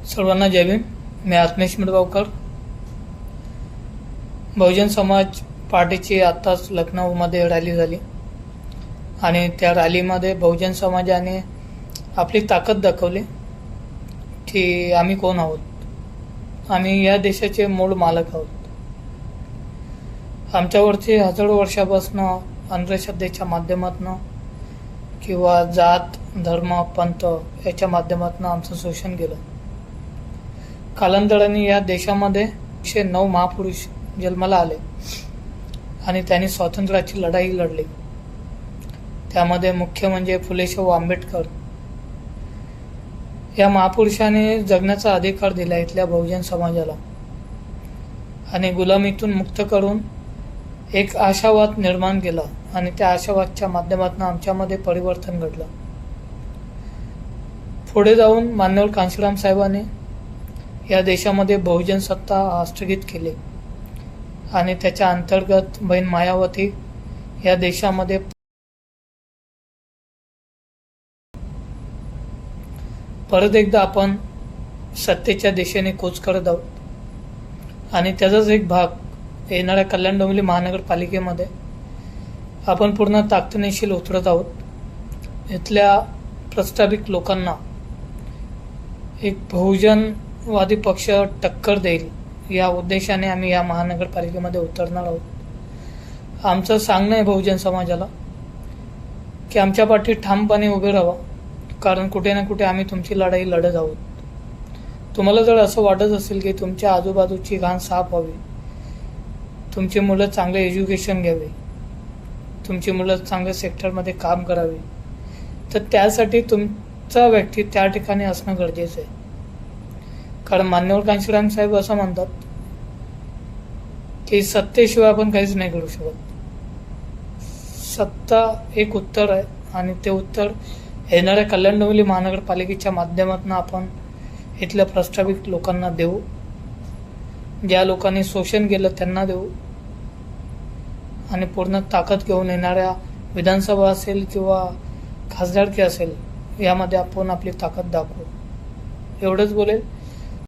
सर्वांना जय भीम. मी आत्मेश मिडगावकर. बहुजन समाज पार्टीची आत्ताच लखनौमध्ये रॅली झाली आणि त्या रॅलीमध्ये बहुजन समाजाने आपली ताकद दाखवली की आम्ही कोण आहोत. आम्ही या देशाचे मूळ मालक आहोत. आमच्यावरती हजारो वर्षापासून अंधश्रद्धेच्या माध्यमातून किंवा जात धर्म पंथ याच्या माध्यमातून आमचं शोषण केलं. कालांतराने या देशामध्ये 109 महापुरुष जन्माला आले आणि त्यांनी स्वातंत्र्याची लढाई लढली. त्यामध्ये मुख्य म्हणजे फुलेशाहू आंबेडकर. या महापुरुषाने जगण्याचा अधिकार दिला इथल्या बहुजन समाजाला आणि गुलामीतून मुक्त करून एक आशावाद निर्माण केला आणि त्या आशावादच्या माध्यमातून आमच्यामध्ये परिवर्तन घडलं. पुढे जाऊन मान्यवर कांशीराम साहेबांनी या देशामध्ये बहुजन सत्ता हस्तगीत केली आणि त्याच्या अंतर्गत बहीण मायावती या देशामध्ये परत एकदा आपण सत्तेच्या दिशेने कूच करत आहोत आणि त्याचाच एक भाग येणाऱ्या कल्याण डोंबिवली महानगरपालिकेमध्ये आपण पूर्ण ताकदीनिशी उतरत आहोत. इथल्या प्रस्तावित लोकांना एक बहुजनवादी पक्ष टक्कर देईल या उद्देशाने आम्ही या महानगरपालिकेमध्ये उतरणार आहोत. आमचं सांगणं आहे बहुजन समाजाला की आमच्या पाठी ठामपणे उभे राहा, कारण कुठे ना कुठे आम्ही तुमची लढाई लढत आहोत. तुम्हाला जर असं वाटत असेल की तुमच्या आजूबाजूची घाण साफ व्हावी, तुमची मुलं चांगले एज्युकेशन घ्यावे, तुमची मुलं चांगल्या सेक्टरमध्ये काम करावे, तर त्यासाठी तुमचा व्यक्ती त्या ठिकाणी असणं गरजेचं आहे. कारण मान्यवर कांशीराम साहेब असं म्हणतात की सत्तेशिवाय आपण काहीच नाही करू शकत. सत्ता एक उत्तर आहे आणि ते उत्तर येणाऱ्या कल्याण डोंबिवली महानगरपालिकेच्या माध्यमातून आपण इथल्या प्रस्तावित लोकांना देऊ. ज्या लोकांनी शोषण केलं त्यांना देऊ आणि पूर्ण ताकद घेऊन येणाऱ्या विधानसभा असेल किंवा खासदारकी असेल यामध्ये आपण आपली ताकद दाखवू. एवढंच बोलेल.